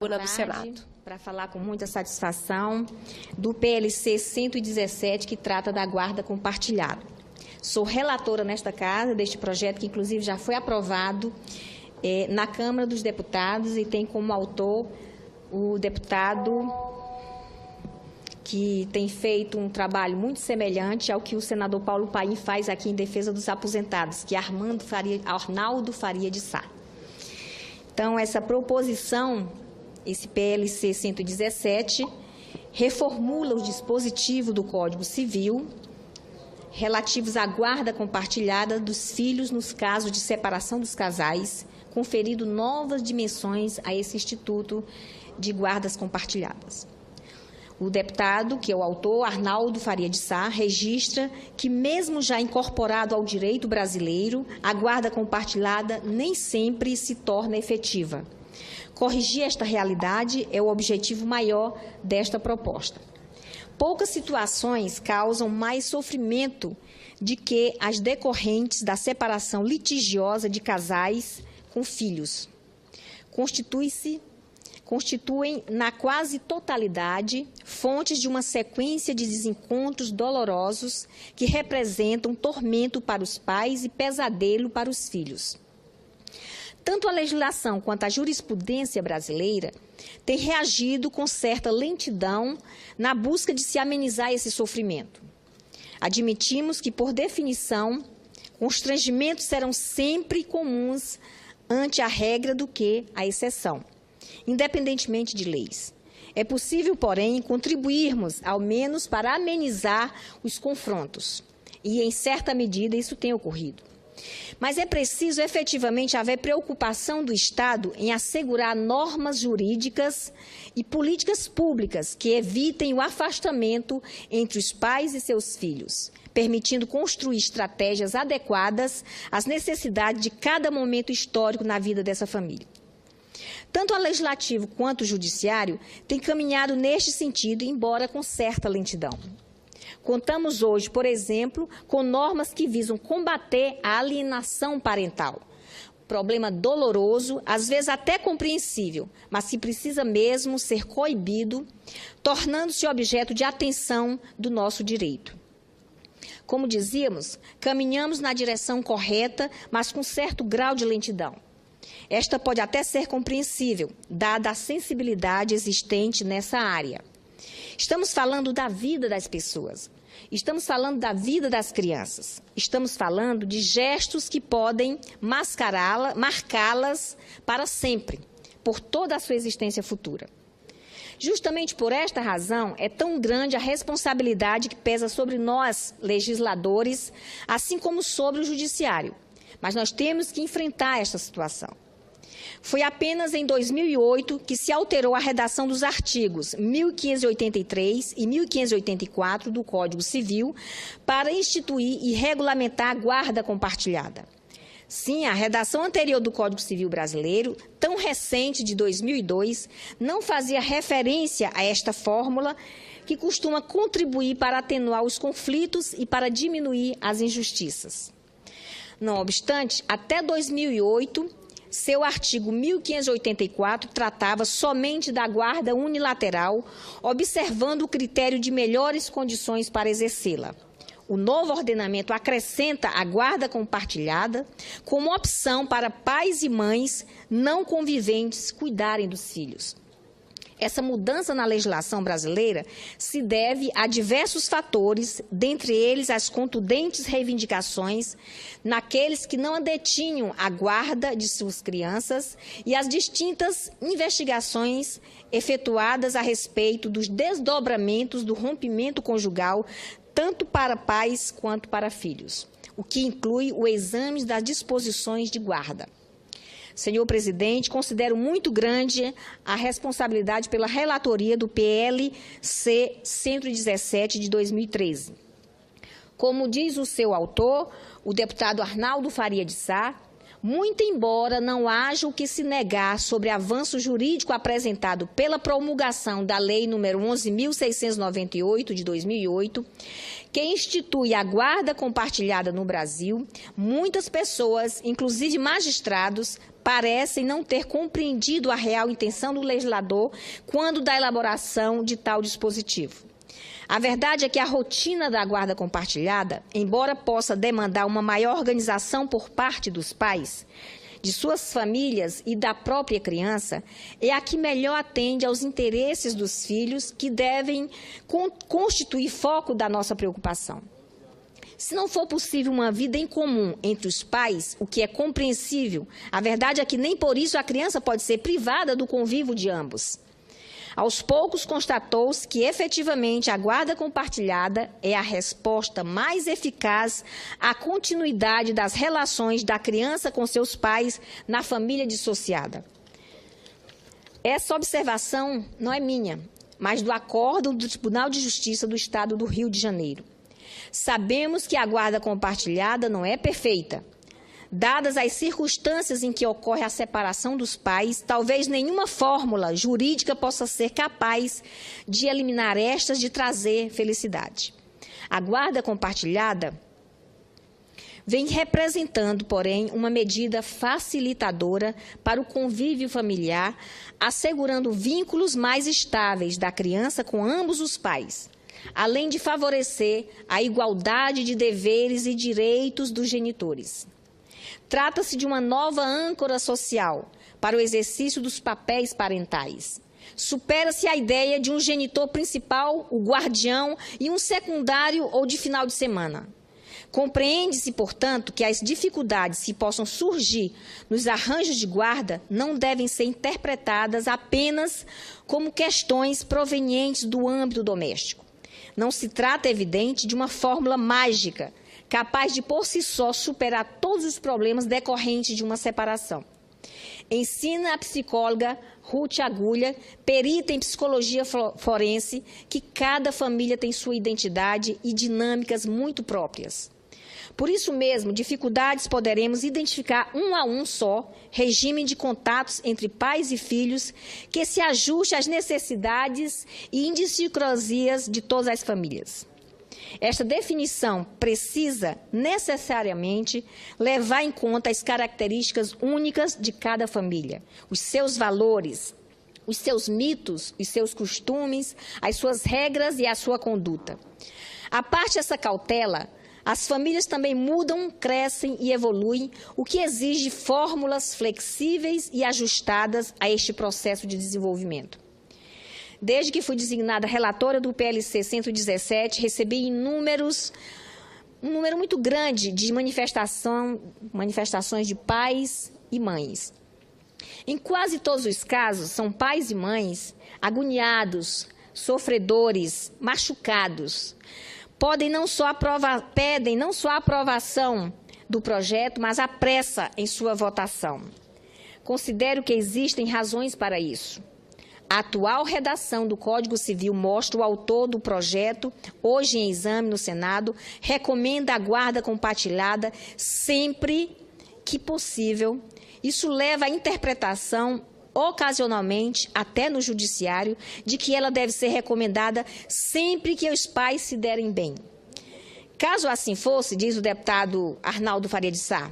do Senado. Para falar com muita satisfação do PLC 117, que trata da guarda compartilhada. Sou relatora nesta casa deste projeto, que inclusive já foi aprovado na Câmara dos Deputados e tem como autor o deputado que tem feito um trabalho muito semelhante ao que o senador Paulo Paim faz aqui em defesa dos aposentados, que é Arnaldo Faria de Sá. Então, essa proposição, esse PLC 117, reformula o dispositivo do Código Civil relativos à guarda compartilhada dos filhos nos casos de separação dos casais, conferindo novas dimensões a esse instituto de guardas compartilhadas. O deputado, que é o autor, Arnaldo Faria de Sá, registra que, mesmo já incorporado ao direito brasileiro, a guarda compartilhada nem sempre se torna efetiva. Corrigir esta realidade é o objetivo maior desta proposta. Poucas situações causam mais sofrimento do que as decorrentes da separação litigiosa de casais com filhos. Constituem, na quase totalidade, fontes de uma sequência de desencontros dolorosos que representam tormento para os pais e pesadelo para os filhos. Tanto a legislação quanto a jurisprudência brasileira têm reagido com certa lentidão na busca de se amenizar esse sofrimento. Admitimos que, por definição, constrangimentos serão sempre comuns ante a regra do que a exceção, independentemente de leis. É possível, porém, contribuirmos, ao menos, para amenizar os confrontos. E, em certa medida, isso tem ocorrido. Mas é preciso, efetivamente, haver preocupação do Estado em assegurar normas jurídicas e políticas públicas que evitem o afastamento entre os pais e seus filhos, permitindo construir estratégias adequadas às necessidades de cada momento histórico na vida dessa família. Tanto o Legislativo quanto o Judiciário têm caminhado neste sentido, embora com certa lentidão. Contamos hoje, por exemplo, com normas que visam combater a alienação parental. Problema doloroso, às vezes até compreensível, mas que precisa mesmo ser coibido, tornando-se objeto de atenção do nosso direito. Como dizíamos, caminhamos na direção correta, mas com certo grau de lentidão. Esta pode até ser compreensível, dada a sensibilidade existente nessa área. Estamos falando da vida das pessoas, estamos falando da vida das crianças, estamos falando de gestos que podem marcá-las para sempre, por toda a sua existência futura. Justamente por esta razão, é tão grande a responsabilidade que pesa sobre nós, legisladores, assim como sobre o Judiciário. Mas nós temos que enfrentar esta situação. Foi apenas em 2008 que se alterou a redação dos artigos 1583 e 1584 do Código Civil para instituir e regulamentar a guarda compartilhada. Sim, a redação anterior do Código Civil brasileiro, tão recente, de 2002, não fazia referência a esta fórmula que costuma contribuir para atenuar os conflitos e para diminuir as injustiças. Não obstante, até 2008, seu artigo 1584 tratava somente da guarda unilateral, observando o critério de melhores condições para exercê-la. O novo ordenamento acrescenta a guarda compartilhada como opção para pais e mães não conviventes cuidarem dos filhos. Essa mudança na legislação brasileira se deve a diversos fatores, dentre eles as contundentes reivindicações naqueles que não detinham a guarda de suas crianças e as distintas investigações efetuadas a respeito dos desdobramentos do rompimento conjugal, tanto para pais quanto para filhos, o que inclui o exame das disposições de guarda. Senhor presidente, considero muito grande a responsabilidade pela relatoria do PLC 117 de 2013. Como diz o seu autor, o deputado Arnaldo Faria de Sá, Muito embora não haja o que se negar sobre avanço jurídico apresentado pela promulgação da Lei nº 11.698, de 2008, que institui a guarda compartilhada no Brasil, muitas pessoas, inclusive magistrados, parecem não ter compreendido a real intenção do legislador quando da elaboração de tal dispositivo. A verdade é que a rotina da guarda compartilhada, embora possa demandar uma maior organização por parte dos pais, de suas famílias e da própria criança, é a que melhor atende aos interesses dos filhos, que devem constituir foco da nossa preocupação. Se não for possível uma vida em comum entre os pais, o que é compreensível, a verdade é que nem por isso a criança pode ser privada do convívio de ambos. Aos poucos, constatou-se que, efetivamente, a guarda compartilhada é a resposta mais eficaz à continuidade das relações da criança com seus pais na família dissociada. Essa observação não é minha, mas do acórdão do Tribunal de Justiça do Estado do Rio de Janeiro. Sabemos que a guarda compartilhada não é perfeita. Dadas as circunstâncias em que ocorre a separação dos pais, talvez nenhuma fórmula jurídica possa ser capaz de eliminar estas de trazer felicidade. A guarda compartilhada vem representando, porém, uma medida facilitadora para o convívio familiar, assegurando vínculos mais estáveis da criança com ambos os pais, além de favorecer a igualdade de deveres e direitos dos genitores. Trata-se de uma nova âncora social para o exercício dos papéis parentais. Supera-se a ideia de um genitor principal, o guardião, e um secundário ou de final de semana. Compreende-se, portanto, que as dificuldades que possam surgir nos arranjos de guarda não devem ser interpretadas apenas como questões provenientes do âmbito doméstico. Não se trata, é evidente, de uma fórmula mágica, capaz de, por si só, superar todos os problemas decorrentes de uma separação. Ensina a psicóloga Ruth Agulha, perita em psicologia forense, que cada família tem sua identidade e dinâmicas muito próprias. Por isso mesmo, dificuldades poderemos identificar um a um só, regime de contatos entre pais e filhos, que se ajuste às necessidades e idiosincrasias de todas as famílias. Esta definição precisa, necessariamente, levar em conta as características únicas de cada família, os seus valores, os seus mitos, os seus costumes, as suas regras e a sua conduta. A parte dessa cautela, as famílias também mudam, crescem e evoluem, o que exige fórmulas flexíveis e ajustadas a este processo de desenvolvimento. Desde que fui designada relatora do PLC 117, recebi um número muito grande de manifestações de pais e mães. Em quase todos os casos, são pais e mães agoniados, sofredores, machucados. Pedem não só a aprovação do projeto, mas a pressa em sua votação. Considero que existem razões para isso. A atual redação do Código Civil mostra o autor do projeto, hoje em exame no Senado, recomenda a guarda compartilhada sempre que possível. Isso leva à interpretação, ocasionalmente, até no judiciário, de que ela deve ser recomendada sempre que os pais se derem bem. Caso assim fosse, diz o deputado Arnaldo Faria de Sá,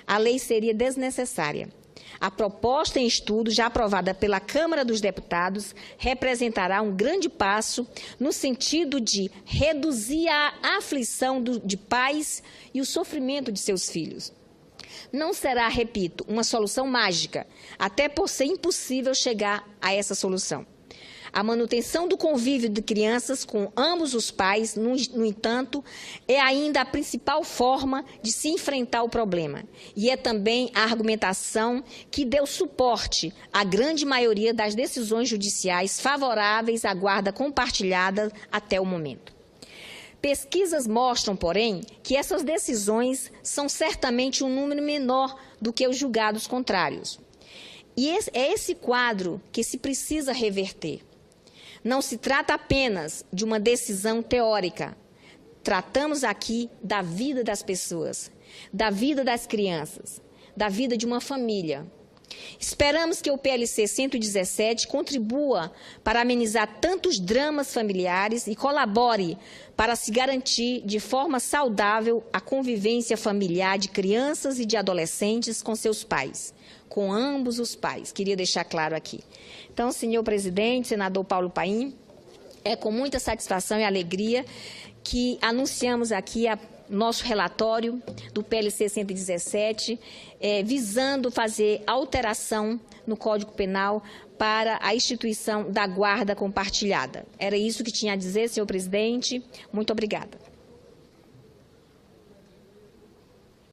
a lei seria desnecessária. A proposta em estudo, já aprovada pela Câmara dos Deputados, representará um grande passo no sentido de reduzir a aflição de pais e o sofrimento de seus filhos. Não será, repito, uma solução mágica, até por ser impossível chegar a essa solução. A manutenção do convívio de crianças com ambos os pais, no entanto, é ainda a principal forma de se enfrentar o problema. E é também a argumentação que deu suporte à grande maioria das decisões judiciais favoráveis à guarda compartilhada até o momento. Pesquisas mostram, porém, que essas decisões são certamente um número menor do que os julgados contrários. E é esse quadro que se precisa reverter. Não se trata apenas de uma decisão teórica. Tratamos aqui da vida das pessoas, da vida das crianças, da vida de uma família. Esperamos que o PLC 117 contribua para amenizar tantos dramas familiares e colabore para se garantir de forma saudável a convivência familiar de crianças e de adolescentes com seus pais, com ambos os pais. Queria deixar claro aqui. Então, senhor presidente, senador Paulo Paim, é com muita satisfação e alegria que anunciamos aqui nosso relatório do PLC 117, visando fazer alteração no Código Penal para a instituição da guarda compartilhada. Era isso que tinha a dizer, senhor presidente. Muito obrigada.